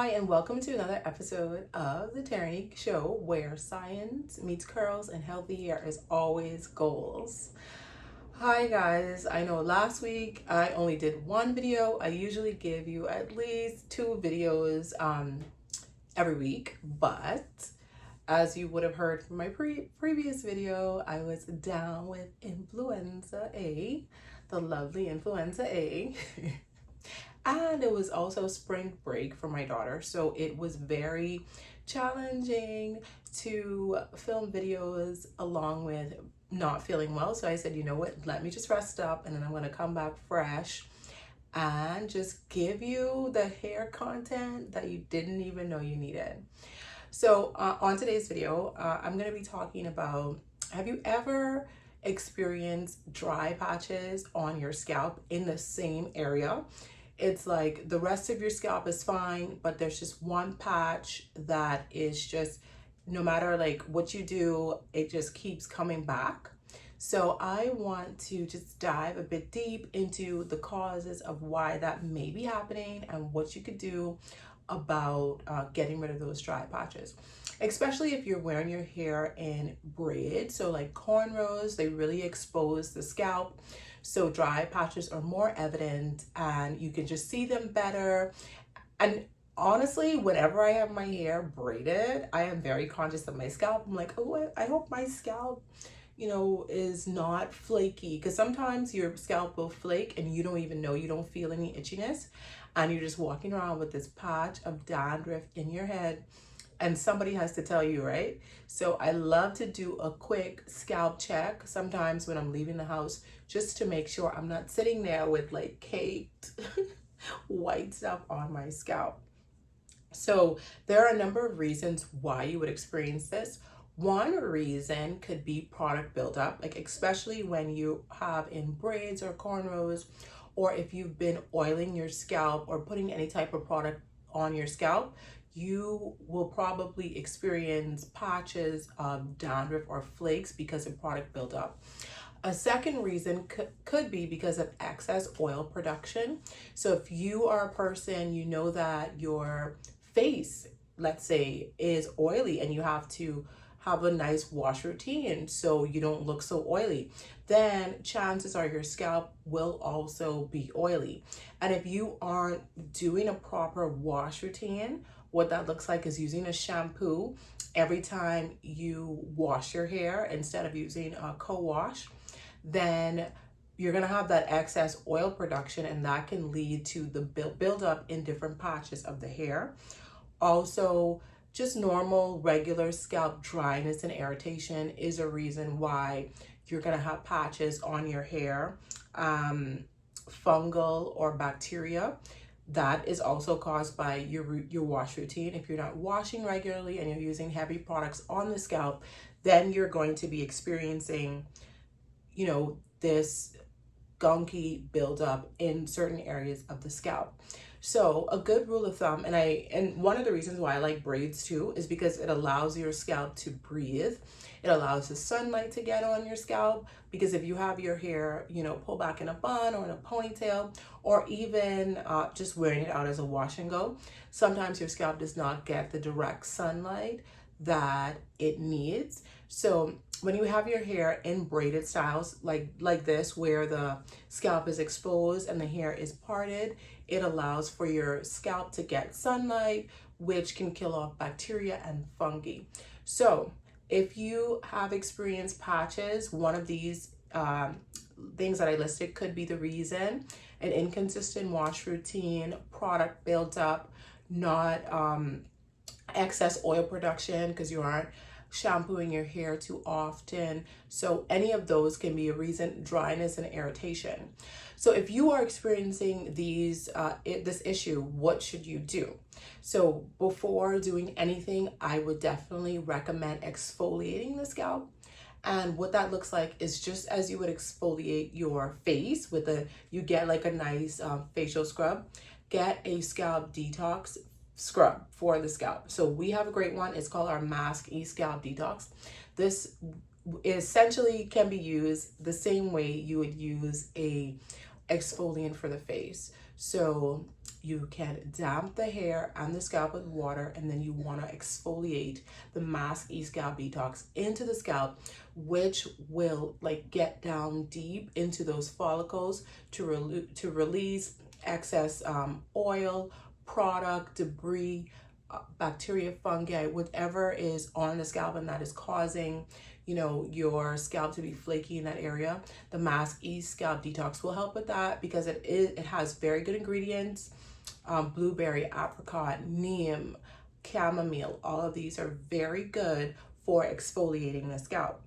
Hi, and welcome to another episode of The Tyranny Show, where science meets curls and healthy hair is always goals. Hi guys, I know last week I only did one video. I usually give you at least two videos every week, but as you would have heard from my previous video, I was down with influenza A, the lovely influenza A. And it was also spring break for my daughter, so it was very challenging to film videos along with not feeling well. So I said, you know what, let me just rest up and then I'm going to come back fresh and just give you the hair content that you didn't even know you needed. So on today's video, I'm going to be talking about, have you ever experienced dry patches on your scalp in the same area? It's like the rest of your scalp is fine, but there's just one patch that is just, no matter like what you do, it just keeps coming back. So I want to just dive a bit deep into the causes of why that may be happening and what you could do about getting rid of those dry patches, especially if you're wearing your hair in braids. So like cornrows, they really expose the scalp, so dry patches are more evident and you can just see them better. And honestly, whenever I have my hair braided, I am very conscious of my scalp. I'm like, oh, I hope my scalp, is not flaky, because sometimes your scalp will flake and you don't even know, you don't feel any itchiness, and you're just walking around with this patch of dandruff in your head and somebody has to tell you, right? So I love to do a quick scalp check sometimes when I'm leaving the house, just to make sure I'm not sitting there with like caked white stuff on my scalp. So there are a number of reasons why you would experience this. One reason could be product buildup, like especially when you have in braids or cornrows, or if you've been oiling your scalp or putting any type of product on your scalp, you will probably experience patches of dandruff or flakes because of product buildup. A second reason could be because of excess oil production. So if you are a person, you know that your face, let's say, is oily and you have to have a nice wash routine so you don't look so oily, then chances are your scalp will also be oily. And if you aren't doing a proper wash routine, what that looks like is using a shampoo every time you wash your hair instead of using a co-wash, then you're gonna have that excess oil production, and that can lead to the buildup in different patches of the hair. Also, just normal, regular scalp dryness and irritation is a reason why you're gonna have patches on your hair. Fungal or bacteria, that is also caused by your wash routine. If you're not washing regularly and you're using heavy products on the scalp, then you're going to be experiencing, this gunky buildup in certain areas of the scalp. So a good rule of thumb, and one of the reasons why I like braids too, is because it allows your scalp to breathe. It allows the sunlight to get on your scalp, because if you have your hair, pull back in a bun or in a ponytail, or even just wearing it out as a wash and go, sometimes your scalp does not get the direct sunlight that it needs. So when you have your hair in braided styles like this, where the scalp is exposed and the hair is parted, it allows for your scalp to get sunlight, which can kill off bacteria and fungi. So if you have experienced patches, one of these things that I listed could be the reason: an inconsistent wash routine, product buildup, not excess oil production because you aren't shampooing your hair too often. So any of those can be a reason. Dryness and irritation. So if you are experiencing this issue, what should you do? So before doing anything, I would definitely recommend exfoliating the scalp. And what that looks like is just as you would exfoliate your face you get like a nice facial scrub, get a scalp detox scrub for the scalp. So we have a great one. It's called our Mask Scalp Detox. This essentially can be used the same way you would use a exfoliant for the face. So You can damp the hair and the scalp with water, and then you want to exfoliate the Mask E Scalp Detox into the scalp, which will like get down deep into those follicles to release excess oil, product, debris, bacteria, fungi, whatever is on the scalp and that is causing, you know, your scalp to be flaky in that area. The Mask E Scalp Detox will help with that because it has very good ingredients. Blueberry, apricot, neem, chamomile, all of these are very good for exfoliating the scalp.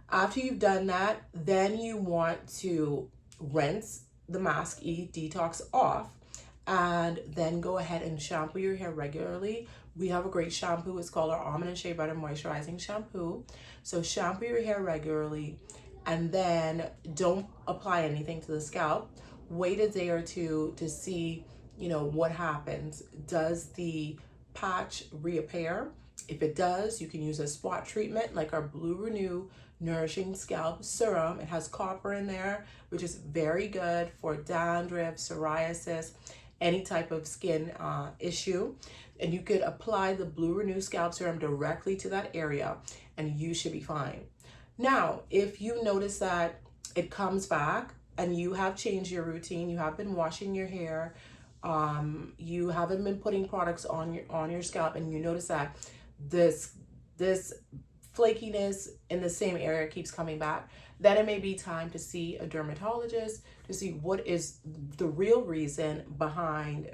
After you've done that, then you want to rinse the Mask E Detox off and then go ahead and shampoo your hair regularly. We have a great shampoo. It's called our Almond and Shea Butter Moisturizing Shampoo. So shampoo your hair regularly and then don't apply anything to the scalp. Wait a day or two to see, you know, what happens. Does the patch reappear? If it does, you can use a spot treatment like our Blue Renew Nourishing Scalp Serum. It has copper in there, which is very good for dandruff, psoriasis, any type of skin issue. And you could apply the Blue Renew Scalp Serum directly to that area and you should be fine. Now, if you notice that it comes back and you have changed your routine, you have been washing your hair, you haven't been putting products on your scalp, and you notice that this flakiness in the same area keeps coming back, then it may be time to see a dermatologist to see what is the real reason behind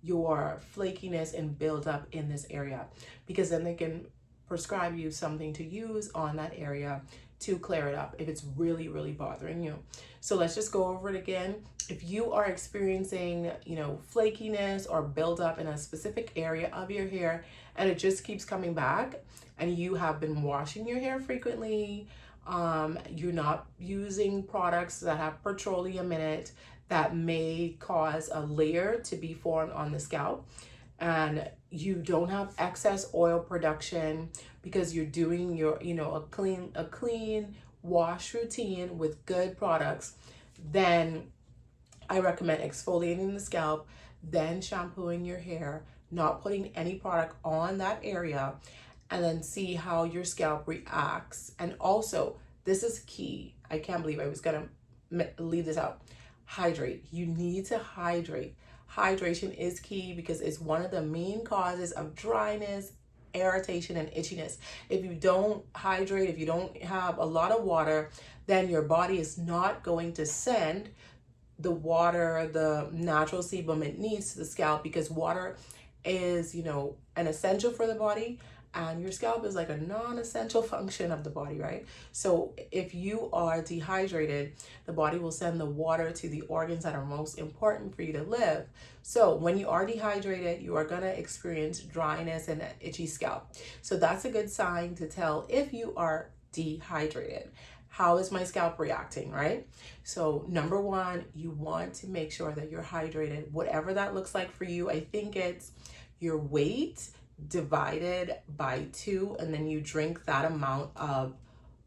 your flakiness and buildup in this area, because then they can prescribe you something to use on that area to clear it up if it's really, really bothering you. So let's just go over it again. If you are experiencing, you know, flakiness or buildup in a specific area of your hair and it just keeps coming back, and you have been washing your hair frequently, you're not using products that have petroleum in it that may cause a layer to be formed on the scalp, and you don't have excess oil production because you're doing your, you know, a clean wash routine with good products, then I recommend exfoliating the scalp, then shampooing your hair, not putting any product on that area, and then see how your scalp reacts. And also, this is key. I can't believe I was gonna leave this out. Hydrate. You need to hydrate. Hydration is key because it's one of the main causes of dryness, irritation, and itchiness. If you don't hydrate, if you don't have a lot of water, then your body is not going to send the water, the natural sebum it needs to the scalp, because water is, you know, an essential for the body, and your scalp is like a non-essential function of the body, right? So if you are dehydrated, the body will send the water to the organs that are most important for you to live. So when you are dehydrated, you are gonna experience dryness and an itchy scalp. So that's a good sign to tell if you are dehydrated. How is my scalp reacting, right? So number one, you want to make sure that you're hydrated, whatever that looks like for you. I think it's your weight divided by 2, and then you drink that amount of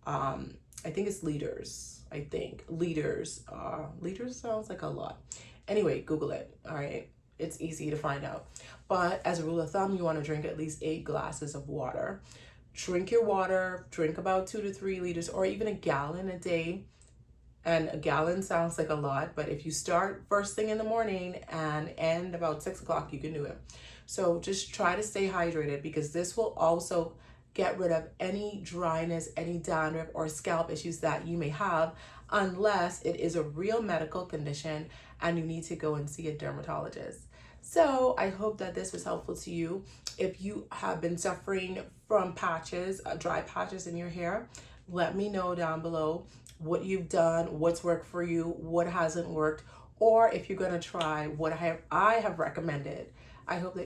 I think it's liters. Liters sounds like a lot. Anyway, Google it. All right, it's easy to find out. But as a rule of thumb, you want to drink at least 8 glasses of water. Drink your water, drink about 2 to 3 liters, or even a gallon a day. And a gallon sounds like a lot, but if you start first thing in the morning and end about 6 o'clock, you can do it. So just try to stay hydrated, because this will also get rid of any dryness, any dandruff, or scalp issues that you may have, unless it is a real medical condition and you need to go and see a dermatologist. So I hope that this was helpful to you. If you have been suffering from patches, dry patches in your hair, let me know down below what you've done, what's worked for you, what hasn't worked, or if you're gonna try what I have recommended. I hope that